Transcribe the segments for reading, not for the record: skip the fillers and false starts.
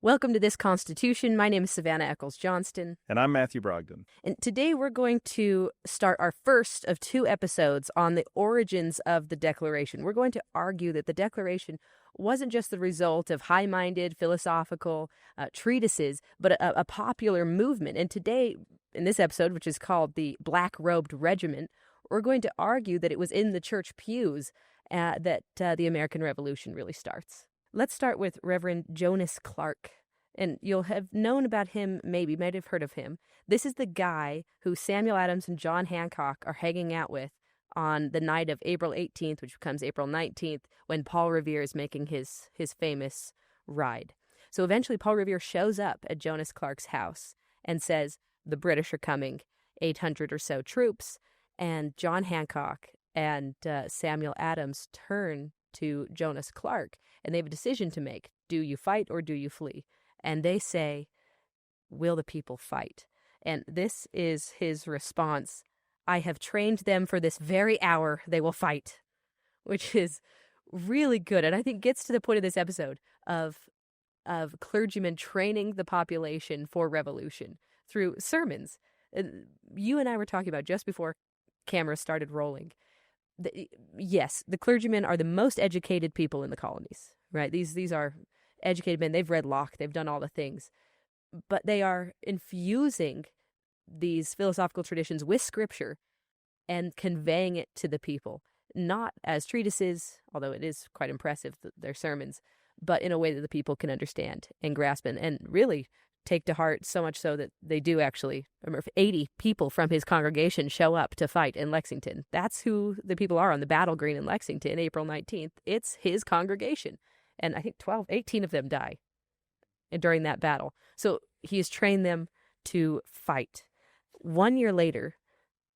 Welcome to This Constitution. My name is Savannah Eccles Johnston. And I'm Matthew Brogdon. And today we're going to start our first of two episodes on the origins of the Declaration. We're going to argue that the Declaration wasn't just the result of high-minded philosophical treatises, but a popular movement. And today, in this episode, which is called the Black-Robed Regiment, we're going to argue that it was in the church pews that the American Revolution really starts. Let's start with Reverend Jonas Clark, and you'll have known about him, maybe, might have heard of him. This is the guy who Samuel Adams and John Hancock are hanging out with on the night of April 18th, which becomes April 19th, when Paul Revere is making his famous ride. So eventually Paul Revere shows up at Jonas Clark's house and says, the British are coming, 800 or so troops, and John Hancock and Samuel Adams turn to Jonas Clark, and they have a decision to make. Do you fight or do you flee? And they say, will the people fight? And this is his response. I have trained them for this very hour. They will fight, which is really good. And I think gets to the point of this episode of clergymen training the population for revolution through sermons. You and I were talking about just before cameras started rolling. Yes, the clergymen are the most educated people in the colonies, right? These are educated men. They've read Locke. They've done all the things. But they are infusing these philosophical traditions with Scripture and conveying it to the people, not as treatises, although it is quite impressive, their sermons, but in a way that the people can understand and grasp and really take to heart, so much so that they do actually, 80 people from his congregation show up to fight in Lexington. That's who the people are on the battle green in Lexington, April 19th. It's his congregation. And I think 18 of them die during that battle. So he has trained them to fight. 1 year later,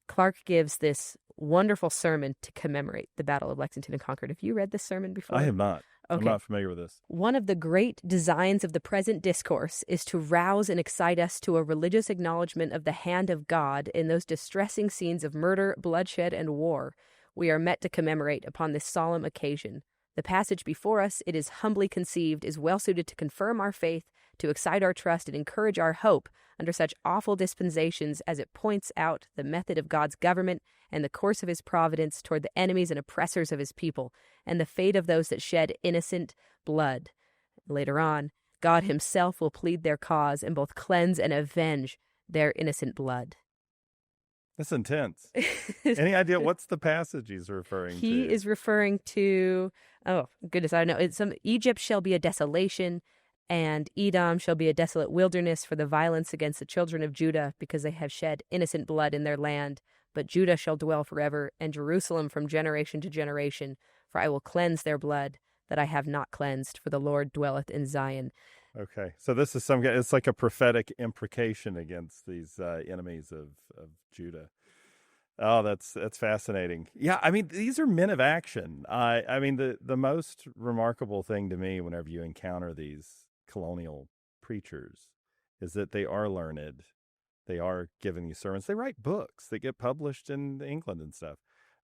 Clark gives this wonderful sermon to commemorate the Battle of Lexington and Concord. Have you read this sermon before? I have not. Okay. I'm not familiar with this. One of the great designs of the present discourse is to rouse and excite us to a religious acknowledgement of the hand of God in those distressing scenes of murder, bloodshed, and war we are met to commemorate upon this solemn occasion. The passage before us, it is humbly conceived, is well suited to confirm our faith, to excite our trust, and encourage our hope under such awful dispensations as it points out the method of God's government and the course of his providence toward the enemies and oppressors of his people, and the fate of those that shed innocent blood. Later on, God himself will plead their cause and both cleanse and avenge their innocent blood. That's intense. Any idea what's the passage he's referring to? He is referring to, oh, goodness, I don't know. It's Egypt shall be a desolation, and Edom shall be a desolate wilderness for the violence against the children of Judah, because they have shed innocent blood in their land. But Judah shall dwell forever, and Jerusalem from generation to generation. For I will cleanse their blood that I have not cleansed, for the Lord dwelleth in Zion. Okay, so this is it's like a prophetic imprecation against these enemies of Judah. Oh, that's fascinating. Yeah, I mean, these are men of action. I mean, the most remarkable thing to me whenever you encounter these colonial preachers is that they are learned. They are giving these sermons. They write books that get published in England and stuff.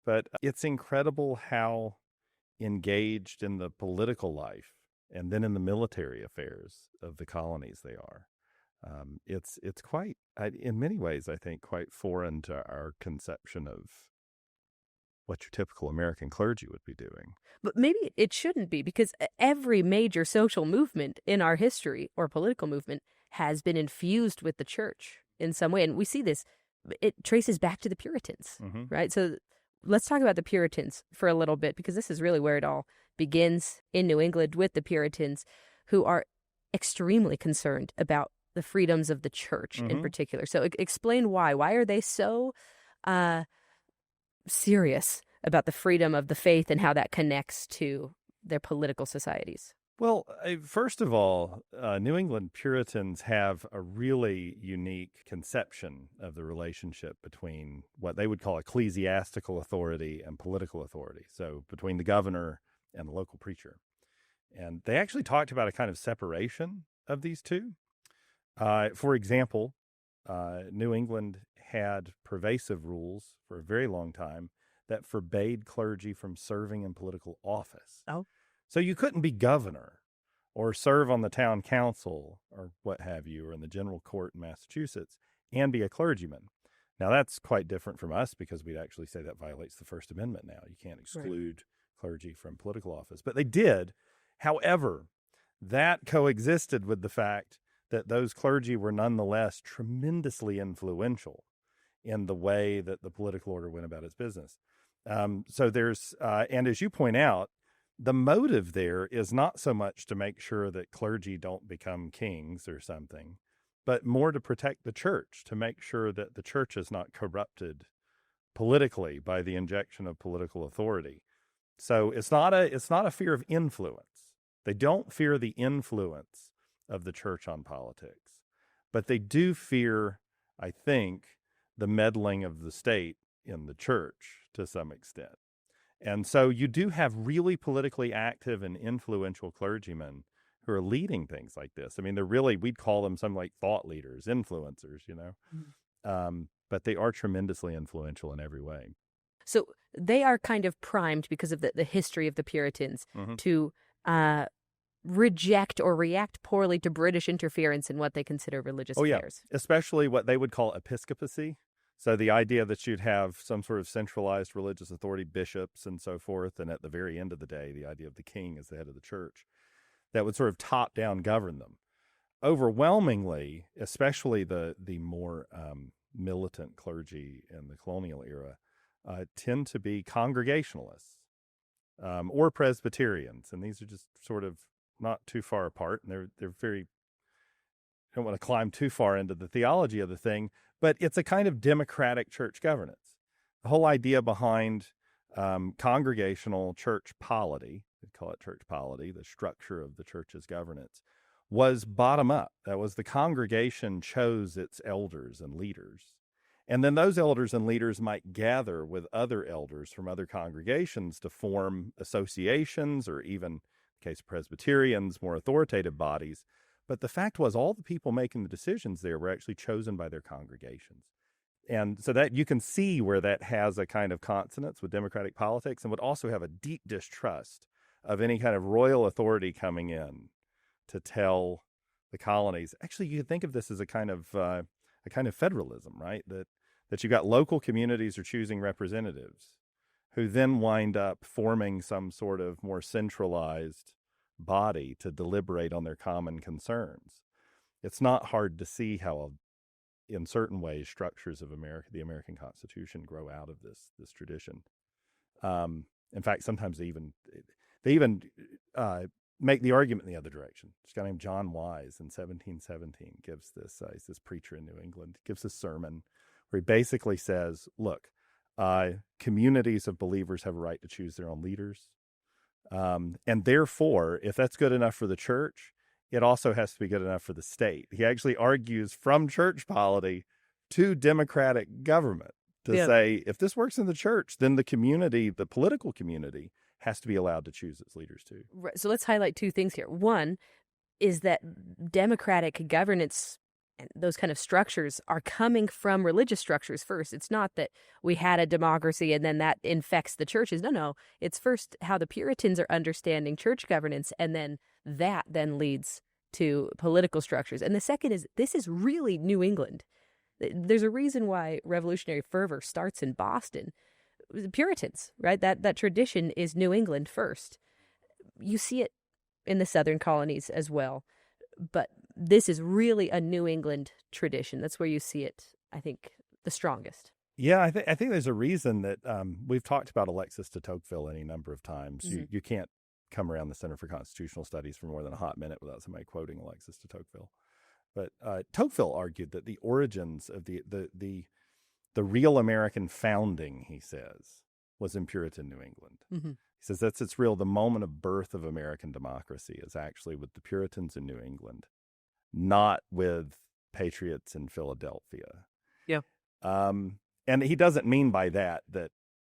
But it's incredible how engaged in the political life and then in the military affairs of the colonies they are. It's quite, in many ways, I think, quite foreign to our conception of what your typical American clergy would be doing. But maybe it shouldn't be, because every major social movement in our history, or political movement, has been infused with the church in some way. And we see this, it traces back to the Puritans, right? So let's talk about the Puritans for a little bit, because this is really where it all begins in New England with the Puritans, who are extremely concerned about the freedoms of the church in particular. So explain why. Why are they so serious about the freedom of the faith and how that connects to their political societies? Well, first of all, New England Puritans have a really unique conception of the relationship between what they would call ecclesiastical authority and political authority. So between the governor and the local preacher. And they actually talked about a kind of separation of these two. For example, New England had pervasive rules for a very long time that forbade clergy from serving in political office. Oh. So you couldn't be governor or serve on the town council or what have you, or in the general court in Massachusetts, and be a clergyman. Now, that's quite different from us because we'd actually say that violates the First Amendment now. You can't exclude clergy from political office. But they did. However, that coexisted with the fact that those clergy were nonetheless tremendously influential in the way that the political order went about its business. So there's, and as you point out, the motive there is not so much to make sure that clergy don't become kings or something, but more to protect the church, to make sure that the church is not corrupted politically by the injection of political authority. So it's not a fear of influence. They don't fear the influence of the church on politics, but they do fear, I think, the meddling of the state in the church to some extent. And so you do have really politically active and influential clergymen who are leading things like this. I mean, they're really, we'd call them some like thought leaders, influencers, but they are tremendously influential in every way. So they are kind of primed because of the history of the Puritans to reject or react poorly to British interference in what they consider religious affairs. Especially what they would call episcopacy. So the idea that you'd have some sort of centralized religious authority, bishops and so forth, and at the very end of the day, the idea of the king as the head of the church, that would sort of top-down govern them. Overwhelmingly, especially the more militant clergy in the colonial era, tend to be Congregationalists or Presbyterians, and these are just sort of not too far apart, and they're very, don't want to climb too far into the theology of the thing, but it's a kind of democratic church governance. The whole idea behind congregational church polity, we call it church polity, the structure of the church's governance, was bottom up. That was the congregation chose its elders and leaders. And then those elders and leaders might gather with other elders from other congregations to form associations, or even, in the case of Presbyterians, more authoritative bodies. But the fact was, all the people making the decisions there were actually chosen by their congregations. And so that you can see where that has a kind of consonance with democratic politics, and would also have a deep distrust of any kind of royal authority coming in to tell the colonies. Actually, you could think of this as a kind of federalism, right? That you got local communities are choosing representatives who then wind up forming some sort of more centralized body to deliberate on their common concerns. It's not hard to see how, in certain ways, structures of the American Constitution grow out of this tradition. In fact, sometimes they even make the argument in the other direction. This guy named John Wise in 1717 gives this, he's this preacher in New England, gives a sermon where he basically says, look, communities of believers have a right to choose their own leaders. And therefore, if that's good enough for the church, it also has to be good enough for the state. He actually argues from church polity to democratic government to say, if this works in the church, then the community, the political community, has to be allowed to choose its leaders too. Right. So let's highlight two things here. One is that democratic governance and those kind of structures are coming from religious structures first. It's not that we had a democracy and then that infects the churches. No. It's first how the Puritans are understanding church governance, and then that then leads to political structures. And the second is, this is really New England. There's a reason why revolutionary fervor starts in Boston. The Puritans, right? That tradition is New England first. You see it in the southern colonies as well, but this is really a New England tradition. That's where you see it, I think, the strongest. Yeah, I think there's a reason that we've talked about Alexis de Tocqueville any number of times. Mm-hmm. You can't come around the Center for Constitutional Studies for more than a hot minute without somebody quoting Alexis de Tocqueville. But Tocqueville argued that the origins of the real American founding, he says, was in Puritan New England. Mm-hmm. He says it's real. The moment of birth of American democracy is actually with the Puritans in New England, not with patriots in Philadelphia. Yeah. And he doesn't mean by that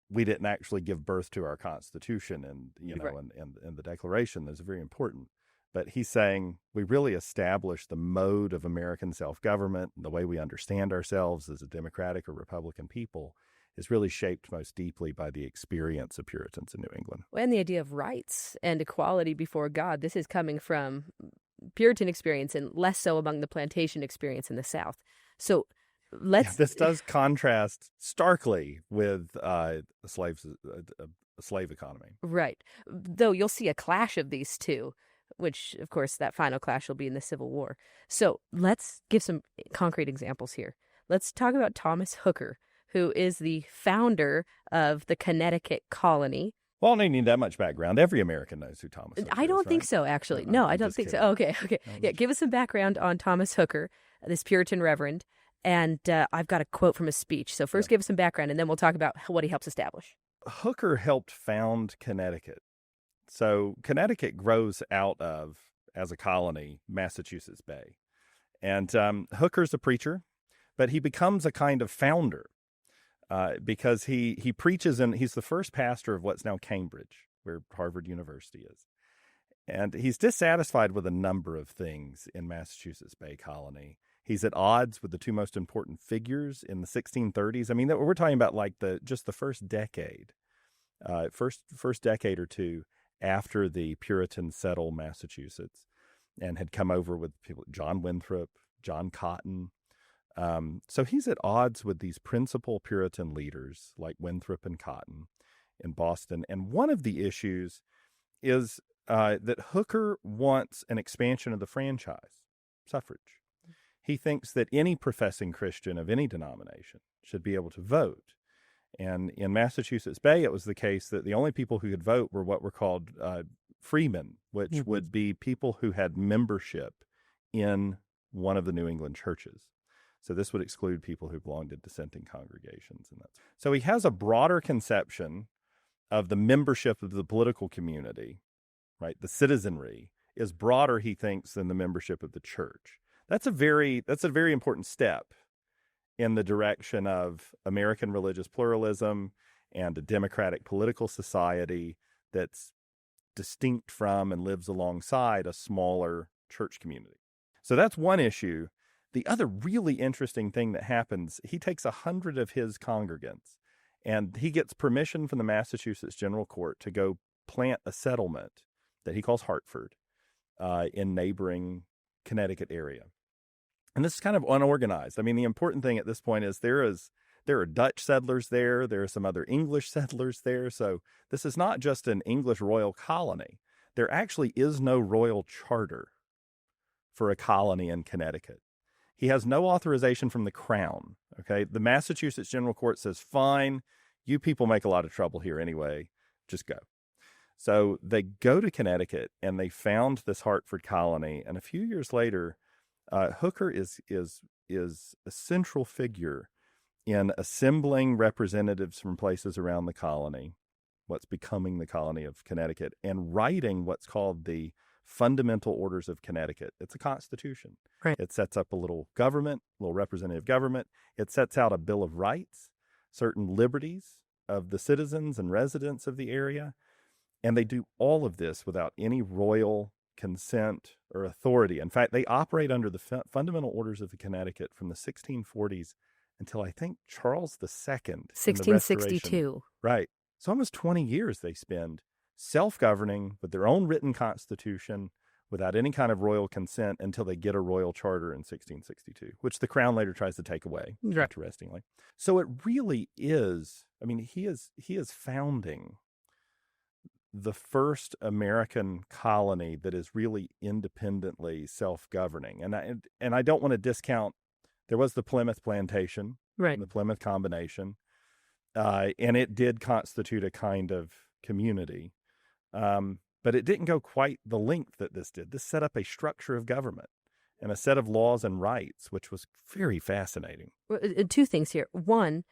we didn't actually give birth to our Constitution and right. and the Declaration. That's very important. But he's saying we really established the mode of American self-government, the way we understand ourselves as a democratic or Republican people, is really shaped most deeply by the experience of Puritans in New England. And the idea of rights and equality before God, this is coming from Puritan experience and less so among the plantation experience in the South. So this does contrast starkly with a slave economy. Right. Though you'll see a clash of these two, which, of course, that final clash will be in the Civil War. So let's give some concrete examples here. Let's talk about Thomas Hooker, who is the founder of the Connecticut colony. Well, I don't need that much background. Every American knows who Thomas Hooker is. I don't think so, actually. No, I don't think so. Okay. Yeah, give us some background on Thomas Hooker, this Puritan reverend. And I've got a quote from his speech. So first give us some background, and then we'll talk about what he helps establish. Hooker helped found Connecticut. So Connecticut grows out of, as a colony, Massachusetts Bay. And Hooker's a preacher, but he becomes a kind of founder because he preaches, and he's the first pastor of what's now Cambridge, where Harvard University is. And he's dissatisfied with a number of things in Massachusetts Bay Colony. He's at odds with the two most important figures in the 1630s. I mean, we're talking about like just the first decade, first decade or two after the Puritans settled Massachusetts and had come over with people, John Winthrop, John Cotton. So he's at odds with these principal Puritan leaders like Winthrop and Cotton in Boston. And one of the issues is that Hooker wants an expansion of the franchise, suffrage. He thinks that any professing Christian of any denomination should be able to vote. And in Massachusetts Bay, it was the case that the only people who could vote were what were called freemen, which would be people who had membership in one of the New England churches. So this would exclude people who belonged to dissenting congregations. So he has a broader conception of the membership of the political community, right? The citizenry is broader, he thinks, than the membership of the church. That's a very important step in the direction of American religious pluralism and a democratic political society that's distinct from and lives alongside a smaller church community. So that's one issue. The other really interesting thing that happens, he takes 100 of his congregants and he gets permission from the Massachusetts General Court to go plant a settlement that he calls Hartford in neighboring Connecticut area. And this is kind of unorganized. I mean, the important thing at this point is there are Dutch settlers there. There are some other English settlers there. So this is not just an English royal colony. There actually is no royal charter for a colony in Connecticut. He has no authorization from the crown. Okay, the Massachusetts General Court says, fine, you people make a lot of trouble here anyway. Just go. So they go to Connecticut and they found this Hartford colony. And a few years later, Hooker is a central figure in assembling representatives from places around the colony, what's becoming the colony of Connecticut, and writing what's called the Fundamental Orders of Connecticut. It's a constitution. Right. It sets up a little government, a little representative government. It sets out a Bill of Rights, certain liberties of the citizens and residents of the area. And they do all of this without any royal consent or authority. In fact, they operate under the Fundamental Orders of Connecticut from the 1640s until I think Charles II. 1662. Right. So almost 20 years they spend self-governing with their own written constitution without any kind of royal consent until they get a royal charter in 1662, which the crown later tries to take away, right. Interestingly. So it really is, I mean, he is founding the first American colony that is really independently self-governing. And I don't want to discount, there was the Plymouth Plantation, right, and the Plymouth Combination, and it did constitute a kind of community. But it didn't go quite the length that this did. This set up a structure of government and a set of laws and rights, which was very fascinating. Two things here. One,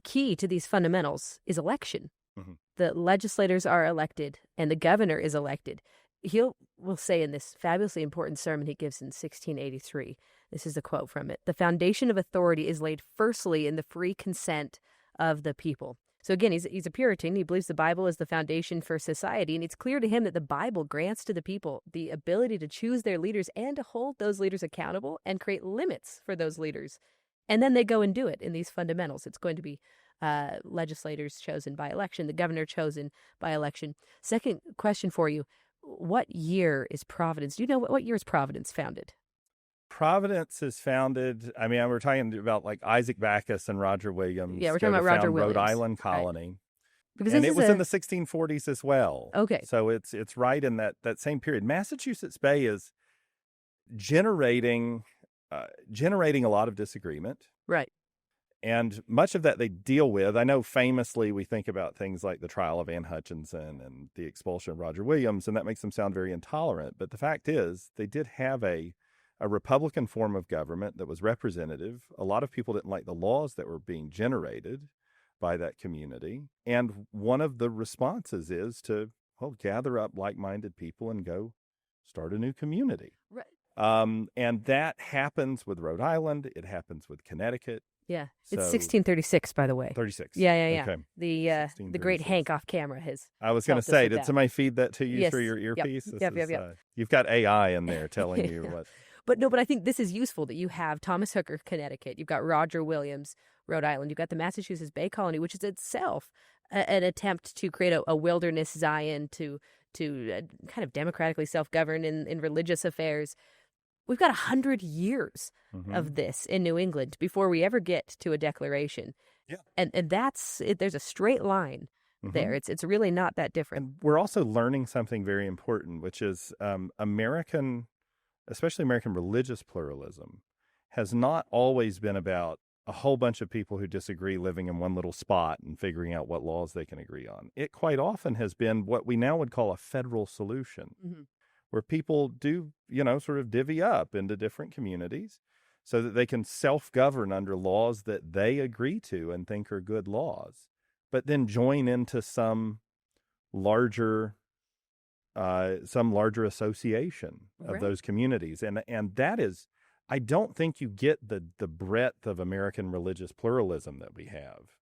key to these fundamentals is election. Mm-hmm. The legislators are elected and the governor is elected. Will say in this fabulously important sermon he gives in 1683, this is the quote from it, "The foundation of authority is laid firstly in the free consent of the people." So again, he's a Puritan. He believes the Bible is the foundation for society, and it's clear to him that the Bible grants to the people the ability to choose their leaders and to hold those leaders accountable and create limits for those leaders. And then they go and do it in these fundamentals. It's going to be legislators chosen by election, the governor chosen by election. Second question for you, what year is Providence? Do you know what year is Providence founded? Providence is founded, I mean, we're talking about like Isaac Backus and Roger Williams. Yeah, we're talking about Roger Williams. Rhode Island Colony. Right. Because and it was in the 1640s as well. Okay. So it's right in that same period. Massachusetts Bay is generating a lot of disagreement. Right. And much of that they deal with. I know famously we think about things like the trial of Anne Hutchinson and the expulsion of Roger Williams, and that makes them sound very intolerant. But the fact is they did have a Republican form of government that was representative. A lot of people didn't like the laws that were being generated by that community. And one of the responses is to, gather up like-minded people and go start a new community. Right. And that happens with Rhode Island. It happens with Connecticut. Yeah. It's 1636, by the way. 36. Yeah. Okay. The great Hank off camera has. I was going to say, did somebody feed that to you through your earpiece? Yep. You've got AI in there telling you what. But I think this is useful that you have Thomas Hooker, Connecticut. You've got Roger Williams, Rhode Island. You've got the Massachusetts Bay Colony, which is itself an attempt to create a wilderness Zion to kind of democratically self-govern in religious affairs. We've got 100 years of this in New England before we ever get to a declaration. Yeah. And that's it. There's a straight line there. It's really not that different. And we're also learning something very important, which is especially American religious pluralism, has not always been about a whole bunch of people who disagree living in one little spot and figuring out what laws they can agree on. It quite often has been what we now would call a federal solution, where people do, sort of divvy up into different communities so that they can self-govern under laws that they agree to and think are good laws, but then join into some larger association of those communities. And that is, I don't think you get the breadth of American religious pluralism that we have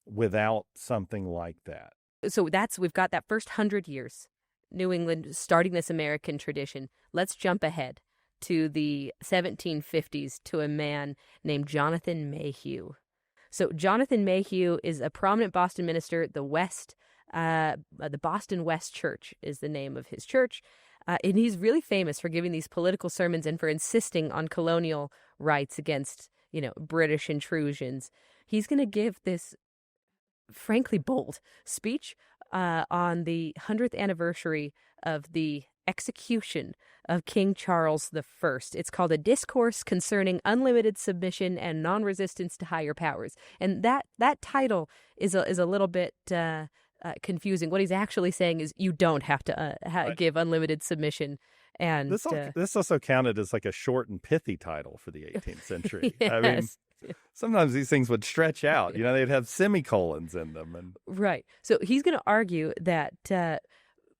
without something like that. So we've got that first 100 years, New England starting this American tradition. Let's jump ahead to the 1750s to a man named Jonathan Mayhew. So Jonathan Mayhew is a prominent Boston minister. The Boston West Church is the name of his church. And he's really famous for giving these political sermons and for insisting on colonial rights against, British intrusions. He's going to give this frankly bold speech on the 100th anniversary of the execution of King Charles I. It's called A Discourse Concerning Unlimited Submission and Non-Resistance to Higher Powers. And that title is a little bit confusing. What he's actually saying is you don't have to give unlimited submission. And this also counted as like a short and pithy title for the 18th century. Yes. I mean, sometimes these things would stretch out. They'd have semicolons in them. Right. So he's going to argue that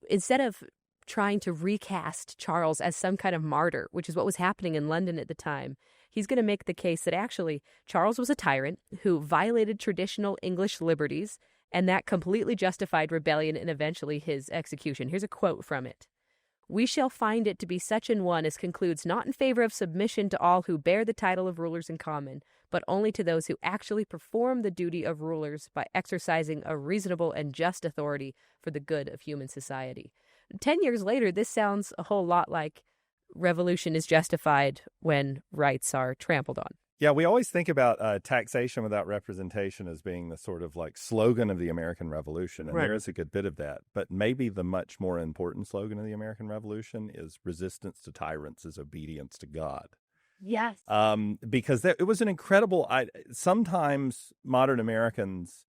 instead of trying to recast Charles as some kind of martyr, which is what was happening in London at the time, he's going to make the case that actually Charles was a tyrant who violated traditional English liberties, and that completely justified rebellion and eventually his execution. Here's a quote from it. "We shall find it to be such an one as concludes not in favor of submission to all who bear the title of rulers in common, but only to those who actually perform the duty of rulers by exercising a reasonable and just authority for the good of human society." 10 years later, this sounds a whole lot like revolution is justified when rights are trampled on. Yeah, we always think about taxation without representation as being the sort of like slogan of the American Revolution, and there is a good bit of that. But maybe the much more important slogan of the American Revolution is resistance to tyrants is obedience to God. Yes. Because it was an incredible. Sometimes modern Americans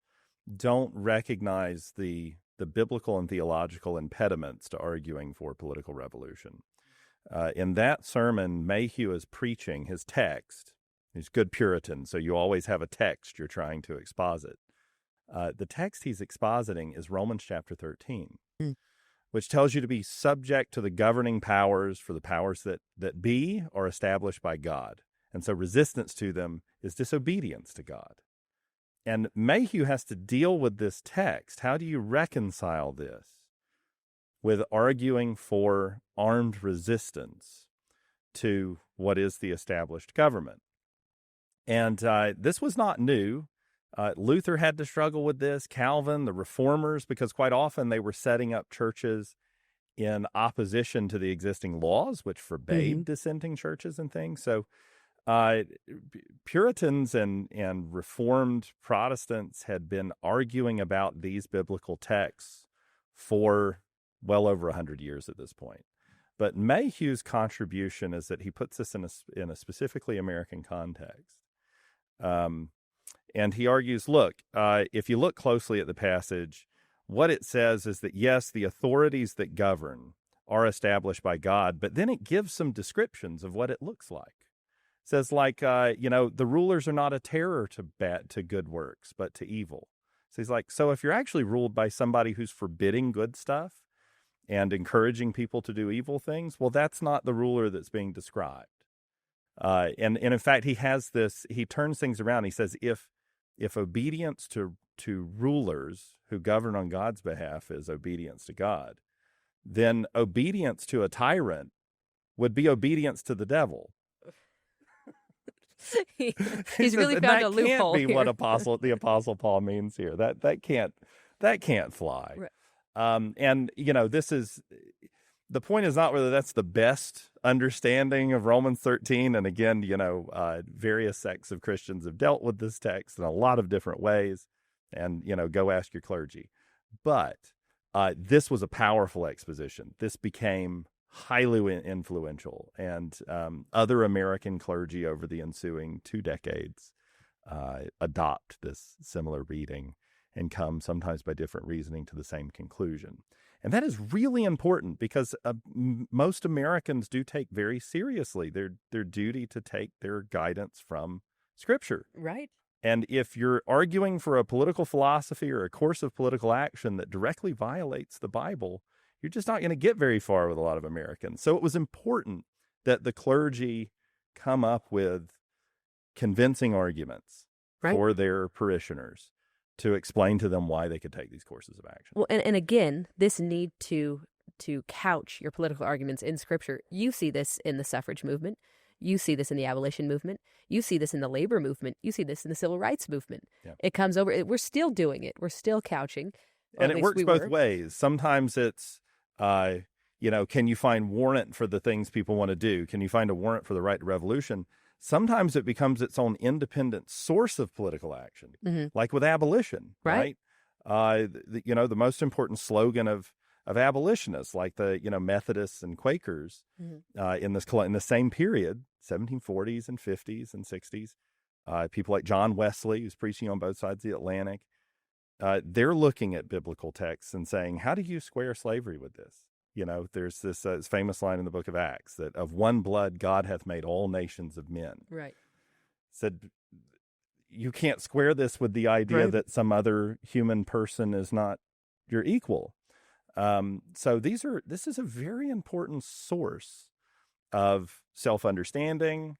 don't recognize the biblical and theological impediments to arguing for political revolution. In that sermon, Mayhew is preaching his text. He's good Puritan, so you always have a text you're trying to exposit. The text he's expositing is Romans chapter 13, which tells you to be subject to the governing powers, for the powers that be are established by God. And so resistance to them is disobedience to God. And Mayhew has to deal with this text. How do you reconcile this with arguing for armed resistance to what is the established government? And this was not new. Luther had to struggle with this, Calvin, the reformers, because quite often they were setting up churches in opposition to the existing laws, which forbade dissenting churches and things. So Puritans and Reformed Protestants had been arguing about these biblical texts for well over 100 years at this point. But Mayhew's contribution is that he puts this in a specifically American context. And he argues, look, if you look closely at the passage, what it says is that, yes, the authorities that govern are established by God, but then it gives some descriptions of what it looks like. It says, like, the rulers are not a terror to good works, but to evil. So he's like, so if you're actually ruled by somebody who's forbidding good stuff and encouraging people to do evil things, well, that's not the ruler that's being described. And in fact, he turns things around. He says, if obedience to rulers who govern on God's behalf is obedience to God, then obedience to a tyrant would be obedience to the devil. He's really found a loophole. That can't be what the Apostle Paul means here. That can't fly. Right. And this is the point is not whether that's the best understanding of Romans 13. And again, various sects of Christians have dealt with this text in a lot of different ways. And, go ask your clergy. But this was a powerful exposition. This became highly influential. And other American clergy over the ensuing 2 decades adopt this similar reading and come sometimes by different reasoning to the same conclusion. And that is really important because most Americans do take very seriously their duty to take their guidance from Scripture. Right. And if you're arguing for a political philosophy or a course of political action that directly violates the Bible, you're just not going to get very far with a lot of Americans. So it was important that the clergy come up with convincing arguments for their parishioners to explain to them why they could take these courses of action. Well, and again, this need to couch your political arguments in Scripture. You see this in the suffrage movement. You see this in the abolition movement. You see this in the labor movement. You see this in the civil rights movement. Yeah. It comes over. We're still doing it. We're still couching. And it works both ways. Sometimes it's, can you find warrant for the things people want to do? Can you find a warrant for the right to revolution? Sometimes it becomes its own independent source of political action, like with abolition, right? The most important slogan of abolitionists, like the Methodists and Quakers, in the same period, 1740s and 50s and 60s, people like John Wesley, who's preaching on both sides of the Atlantic, they're looking at biblical texts and saying, how do you square slavery with this? There's this famous line in the book of Acts that of one blood God hath made all nations of men. Right. Said you can't square this with the idea that some other human person is not your equal. So this is a very important source of self-understanding,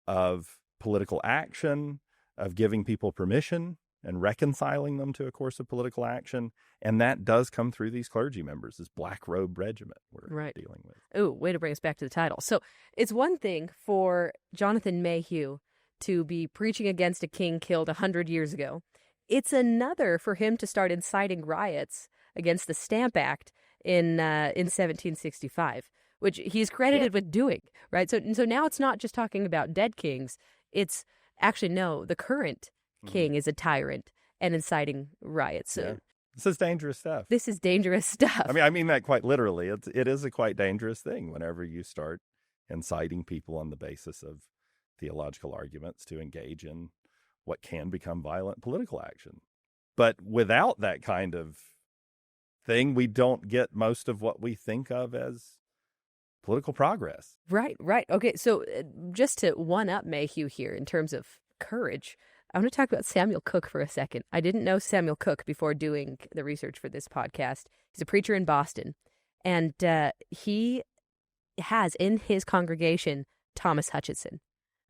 of political action, of giving people permission and reconciling them to a course of political action. And that does come through these clergy members, this Black-Robed Regiment we're dealing with. Oh, way to bring us back to the title. So it's one thing for Jonathan Mayhew to be preaching against a king killed 100 years ago. It's another for him to start inciting riots against the Stamp Act in 1765, which he's credited with doing, right? So now it's not just talking about dead kings. It's actually, no, the current king is a tyrant and inciting riots. So this is dangerous stuff. This is dangerous stuff. I mean that quite literally. It is a quite dangerous thing whenever you start inciting people on the basis of theological arguments to engage in what can become violent political action. But without that kind of thing, we don't get most of what we think of as political progress. Right. Okay, so just to one-up Mayhew here in terms of courage, I want to talk about Samuel Cook for a second. I didn't know Samuel Cook before doing the research for this podcast. He's a preacher in Boston, and he has in his congregation Thomas Hutchinson,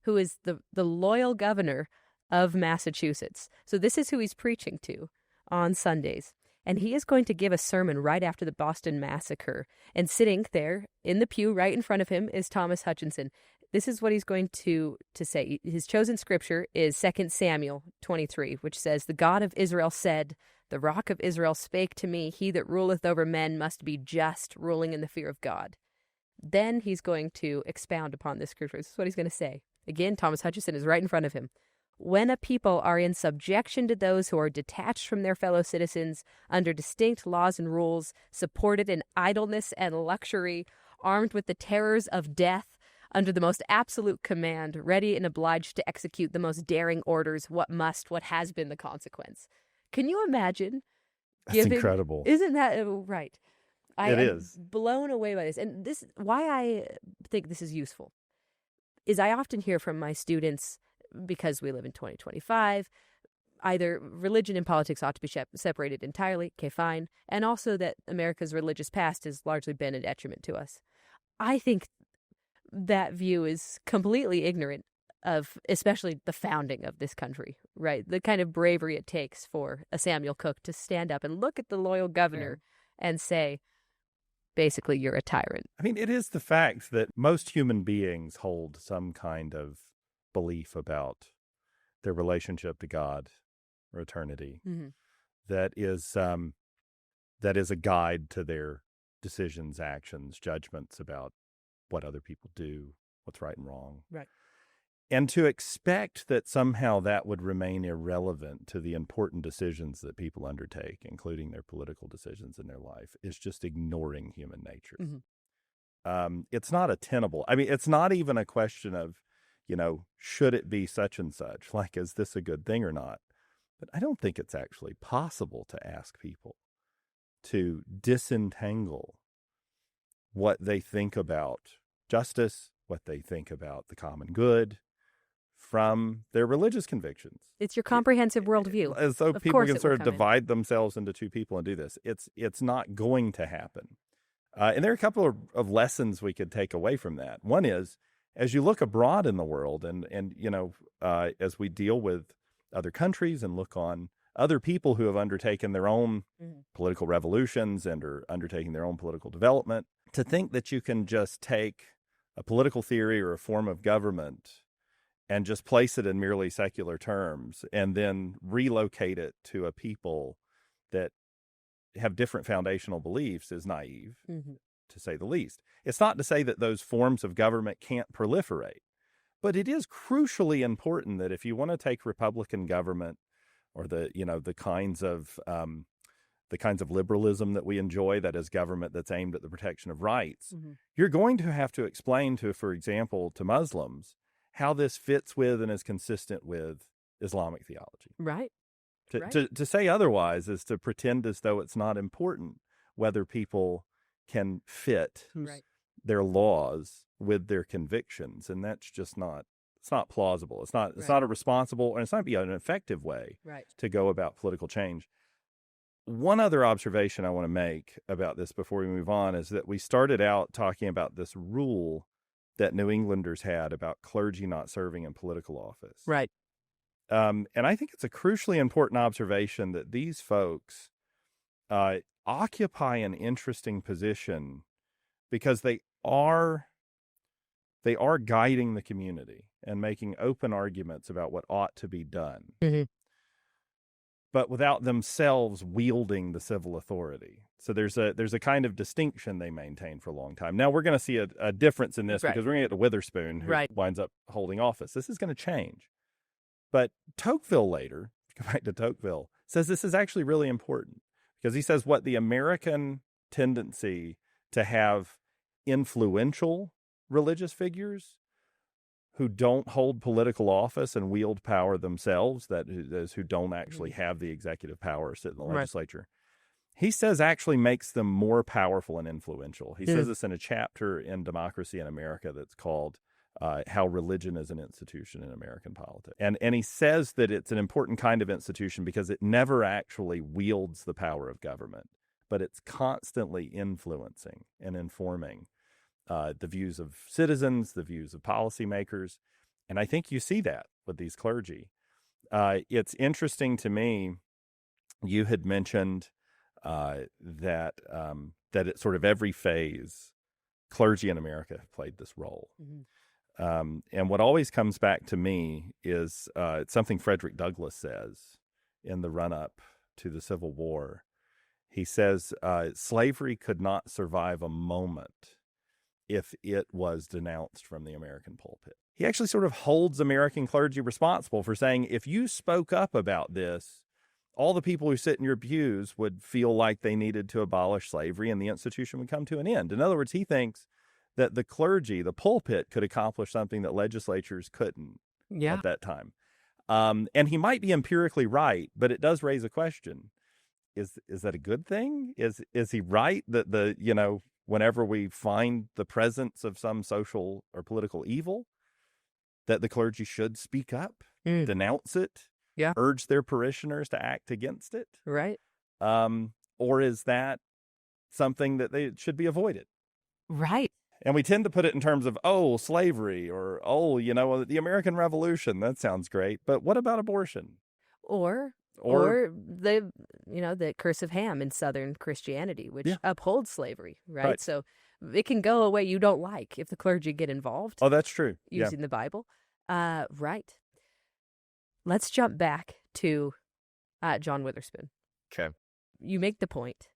who is the loyal governor of Massachusetts. So this is who he's preaching to on Sundays. And he is going to give a sermon right after the Boston Massacre. And sitting there in the pew right in front of him is Thomas Hutchinson. This is what he's going to say. His chosen scripture is 2 Samuel 23, which says, "The God of Israel said, the rock of Israel spake to me, he that ruleth over men must be just, ruling in the fear of God." Then he's going to expound upon this scripture. This is what he's going to say. Again, Thomas Hutchison is right in front of him. "When a people are in subjection to those who are detached from their fellow citizens, under distinct laws and rules, supported in idleness and luxury, armed with the terrors of death, under the most absolute command, ready and obliged to execute the most daring orders, what has been the consequence." Can you imagine? That's incredible. Isn't that right? It is. Blown away by this. And this, why I think this is useful, is I often hear from my students, because we live in 2025, either religion and politics ought to be separated entirely, okay, fine, and also that America's religious past has largely been a detriment to us. I think that view is completely ignorant of especially the founding of this country, right? The kind of bravery it takes for a Samuel Cook to stand up and look at the loyal governor and say, basically, you're a tyrant. I mean, it is the fact that most human beings hold some kind of belief about their relationship to God or eternity that is a guide to their decisions, actions, judgments about what other people do, what's right and wrong. Right. And to expect that somehow that would remain irrelevant to the important decisions that people undertake, including their political decisions in their life, is just ignoring human nature. It's not attainable. I mean, it's not even a question of, should it be such and such? Like, is this a good thing or not? But I don't think it's actually possible to ask people to disentangle what they think about justice, what they think about the common good, from their religious convictions. It's your comprehensive worldview. As though people can sort of divide themselves into two people and do this. It's not going to happen. And there are a couple of lessons we could take away from that. One is, as you look abroad in the world and as we deal with other countries and look on other people who have undertaken their own political revolutions and are undertaking their own political development, to think that you can just take a political theory or a form of government and just place it in merely secular terms and then relocate it to a people that have different foundational beliefs is naive, to say the least. It's not to say that those forms of government can't proliferate, but it is crucially important that if you want to take Republican government or the kinds of liberalism that we enjoy, that is government that's aimed at the protection of rights, you're going to have to explain for example, to Muslims, how this fits with and is consistent with Islamic theology. Right. To say otherwise is to pretend as though it's not important whether people can fit their laws with their convictions. And that's just it's not plausible. It's not a responsible, and it's not an effective way to go about political change. One other observation I want to make about this before we move on is that we started out talking about this rule that New Englanders had about clergy not serving in political office. Right. And I think it's a crucially important observation that these folks occupy an interesting position because they are guiding the community and making open arguments about what ought to be done, but without themselves wielding the civil authority. So there's a kind of distinction they maintain for a long time. Now we're going to see a difference in this because we're going to get to Witherspoon, who winds up holding office. This is going to change. But Tocqueville later, go back to Tocqueville, says this is actually really important because he says what the American tendency to have influential religious figures who don't hold political office and wield power themselves, those who don't actually have the executive power or sit in the legislature, he says actually makes them more powerful and influential. He says this in a chapter in Democracy in America that's called How Religion is an Institution in American Politics. And he says that it's an important kind of institution because it never actually wields the power of government, but it's constantly influencing and informing the views of citizens, the views of policymakers. And I think you see that with these clergy. It's interesting to me, you had mentioned that at sort of every phase, clergy in America have played this role. And what always comes back to me is it's something Frederick Douglass says in the run-up to the Civil War. He says, slavery could not survive a moment if it was denounced from the American pulpit. He actually sort of holds American clergy responsible for saying, if you spoke up about this, all the people who sit in your pews would feel like they needed to abolish slavery and the institution would come to an end. In other words, he thinks that the clergy, the pulpit, could accomplish something that legislatures couldn't at that time. And he might be empirically right, but it does raise a question. Is that a good thing? Is he right that whenever we find the presence of some social or political evil, that the clergy should speak up, denounce it, urge their parishioners to act against it? Right. Or is that something that they should be avoided? Right. And we tend to put it in terms of, slavery or, the American Revolution. That sounds great. But what about abortion? Or the curse of Ham in Southern Christianity, which upholds slavery, right? So it can go a way you don't like if the clergy get involved. Oh, that's true. Using the Bible. Right. Let's jump back to John Witherspoon. Okay. You make the point.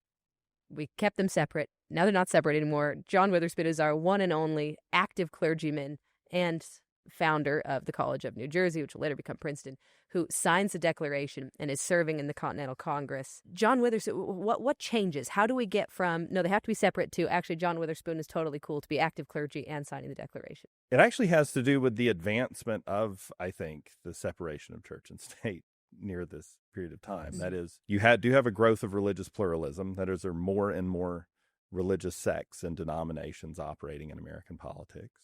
We kept them separate. Now they're not separate anymore. John Witherspoon is our one and only active clergyman and founder of the College of New Jersey, which will later become Princeton, who signs the Declaration and is serving in the Continental Congress. John Witherspoon, what changes? How do we get from, no, they have to be separate, to actually John Witherspoon is totally cool to be active clergy and signing the Declaration? It actually has to do with the advancement of, I think, the separation of church and state near this period of time. That is, you do have a growth of religious pluralism. That is, there are more and more religious sects and denominations operating in American politics.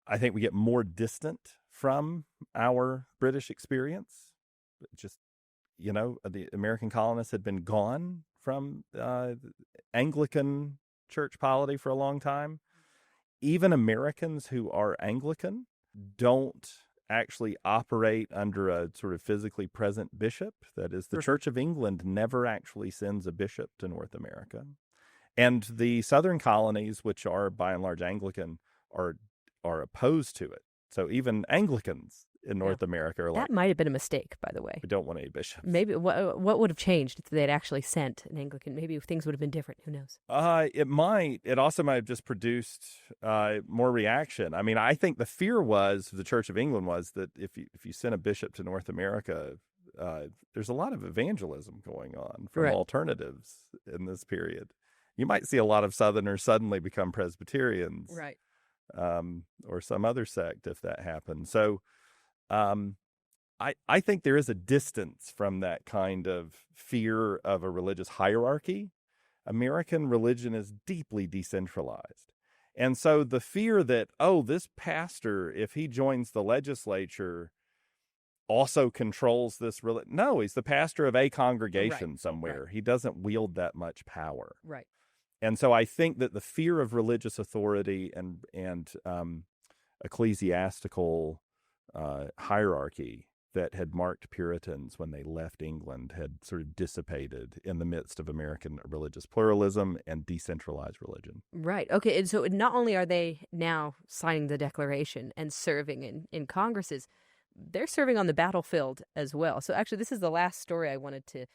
I think we get more distant from our British experience. Just, the American colonists had been gone from Anglican church polity for a long time. Even Americans who are Anglican don't actually operate under a sort of physically present bishop. That is, the Church of England never actually sends a bishop to North America. And the southern colonies, which are by and large Anglican, are opposed to it. So even Anglicans in North America are like... That might have been a mistake, by the way. We don't want any bishops. Maybe what would have changed if they'd actually sent an Anglican? Maybe things would have been different. Who knows? It might. It also might have just produced more reaction. I mean, I think the fear was, the Church of England was, that if you sent a bishop to North America, there's a lot of evangelism going on from alternatives in this period. You might see a lot of Southerners suddenly become Presbyterians. Right. Or some other sect if that happens. So I think there is a distance from that kind of fear of a religious hierarchy. American religion is deeply decentralized. And so the fear that, this pastor, if he joins the legislature, also controls this religion. No, he's the pastor of a congregation somewhere. Right. He doesn't wield that much power. Right. And so I think that the fear of religious authority and ecclesiastical hierarchy that had marked Puritans when they left England had sort of dissipated in the midst of American religious pluralism and decentralized religion. Right. Okay. And so not only are they now signing the Declaration and serving in Congresses, they're serving on the battlefield as well. So actually, this is the last story I wanted to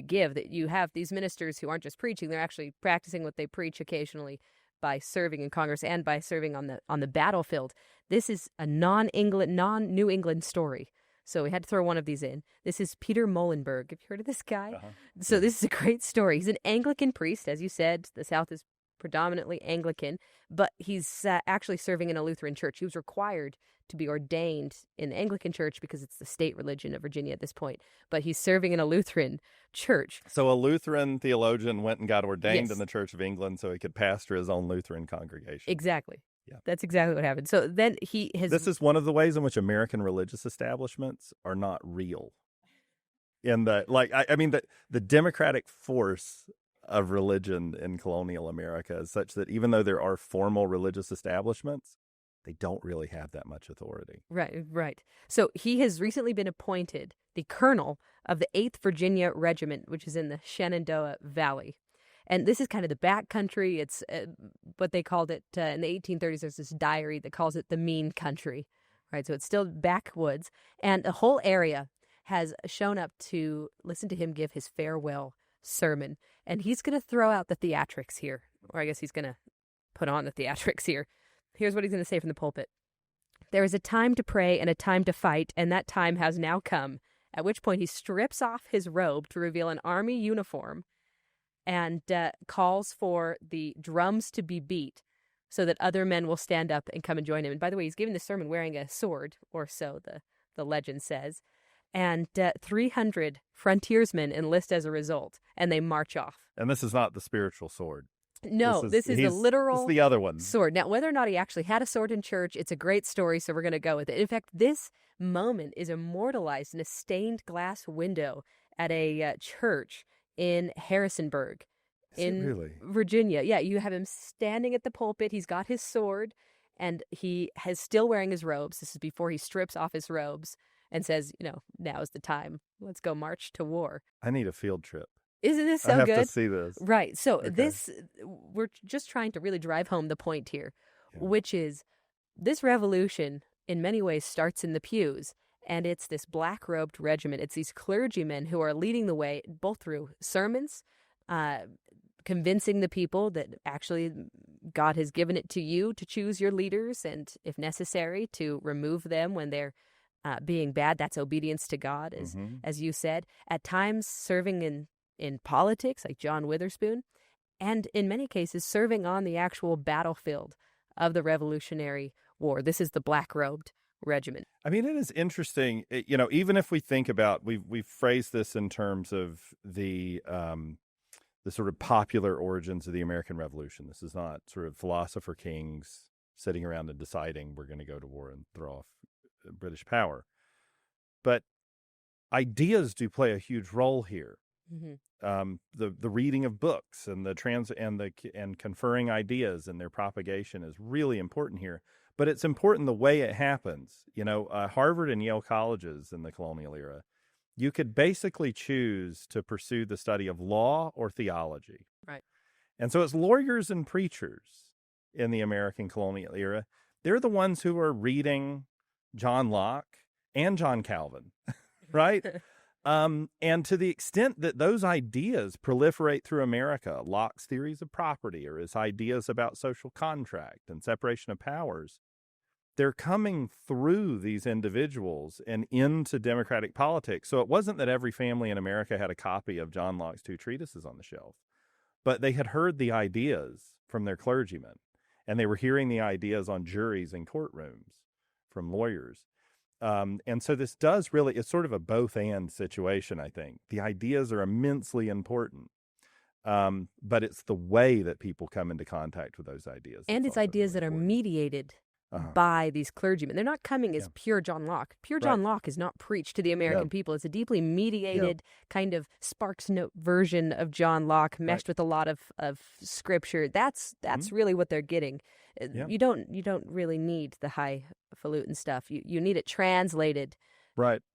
give, that you have these ministers who aren't just preaching, they're actually practicing what they preach occasionally by serving in Congress and by serving on the battlefield. This is a non-New England story. So we had to throw one of these in. This is Peter Muhlenberg. Have you heard of this guy? Uh-huh. So this is a great story. He's an Anglican priest. As you said, the South is predominantly Anglican, but he's actually serving in a Lutheran church. He was required to be ordained in the Anglican church because it's the state religion of Virginia at this point, but he's serving in a Lutheran church. So a Lutheran theologian went and got ordained in the Church of England so he could pastor his own Lutheran congregation. Exactly. Yeah. That's exactly what happened. So then this is one of the ways in which American religious establishments are not real. In that, the democratic force of religion in colonial America is such that even though there are formal religious establishments, they don't really have that much authority. Right. So he has recently been appointed the colonel of the 8th Virginia Regiment, which is in the Shenandoah Valley. And this is kind of the back country. It's what they called it in the 1830s. There's this diary that calls it the mean country, right? So it's still backwoods. And the whole area has shown up to listen to him give his farewell sermon. And he's going to throw out the theatrics here, or I guess he's going to put on the theatrics here. Here's what he's going to say from the pulpit. There is a time to pray and a time to fight, and that time has now come, at which point he strips off his robe to reveal an army uniform and calls for the drums to be beat so that other men will stand up and come and join him. And by the way, he's giving the sermon wearing a sword, or so the legend says. And 300 frontiersmen enlist as a result, and they march off. And this is not the spiritual sword. No, this is the literal this is the other one. Sword. Now, whether or not he actually had a sword in church, it's a great story, so we're going to go with it. In fact, this moment is immortalized in a stained glass window at a church in Harrisonburg in Virginia. Yeah, you have him standing at the pulpit. He's got his sword, and he is still wearing his robes. This is before he strips off his robes and says, now is the time. Let's go march to war. I need a field trip. Isn't this so good? I have to see this. Right. So we're just trying to really drive home the point here, which is this revolution in many ways starts in the pews, and it's this Black-Robed Regiment. It's these clergymen who are leading the way both through sermons, convincing the people that actually God has given it to you to choose your leaders, and if necessary, to remove them when they're being bad. That's obedience to God, as you said. At times serving in politics, like John Witherspoon, and in many cases serving on the actual battlefield of the Revolutionary War. This is the Black-Robed Regiment. I mean, it is interesting, even if we think about, we've phrased this in terms of the sort of popular origins of the American Revolution. This is not sort of philosopher kings sitting around and deciding we're going to go to war and throw off British power. But ideas do play a huge role here. Mm-hmm. The reading of books and and conferring ideas and their propagation is really important here. But it's important the way it happens. Harvard and Yale colleges in the colonial era, you could basically choose to pursue the study of law or theology. Right. And so it's lawyers and preachers in the American colonial era. They're the ones who are reading John Locke and John Calvin, right? And to the extent that those ideas proliferate through America, Locke's theories of property or his ideas about social contract and separation of powers, they're coming through these individuals and into democratic politics. So it wasn't that every family in America had a copy of John Locke's two treatises on the shelf, but they had heard the ideas from their clergymen, and they were hearing the ideas on juries and courtrooms from lawyers. And so this does really, it's sort of a both-and situation, I think. The ideas are immensely important, but it's the way that people come into contact with those ideas. And it's ideas that are mediated by these clergymen. They're not coming as pure John Locke. Pure John Locke is not preached to the American people. It's a deeply mediated kind of Sparks Note version of John Locke meshed with a lot of scripture. That's really what they're getting. You don't really need the highfalutin stuff. You need it translated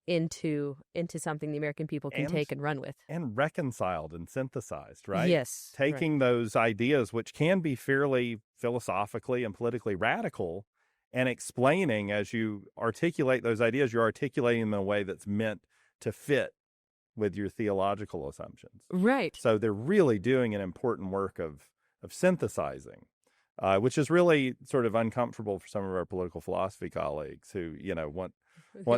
into something the American people can take and run with. And reconciled and synthesized, right? Yes. Taking those ideas, which can be fairly philosophically and politically radical, and explaining, as you articulate those ideas, you're articulating them in a way that's meant to fit with your theological assumptions. Right. So they're really doing an important work of synthesizing, which is really sort of uncomfortable for some of our political philosophy colleagues who, want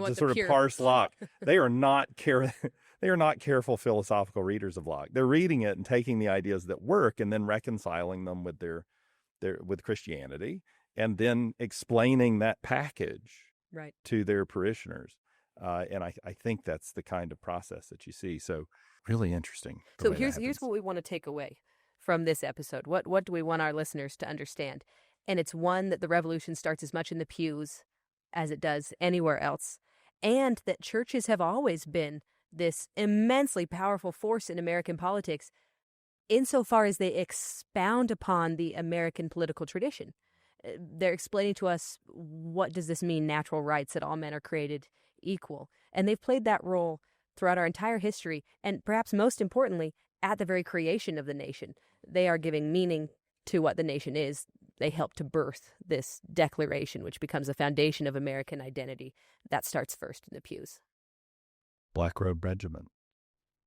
to sort of parse Locke. They are not careful philosophical readers of Locke. They're reading it and taking the ideas that work and then reconciling them with with Christianity, and then explaining that package to their parishioners. And I think that's the kind of process that you see. So really interesting. So here's what we want to take away from this episode. What do we want our listeners to understand? And it's one, that the revolution starts as much in the pews as it does anywhere else, and that churches have always been this immensely powerful force in American politics insofar as they expound upon the American political tradition. They're explaining to us, what does this mean, natural rights, that all men are created equal? And they've played that role throughout our entire history, and perhaps most importantly, at the very creation of the nation. They are giving meaning to what the nation is. They help to birth this declaration, which becomes the foundation of American identity. That starts first in the pews. Black-Robed Regiment.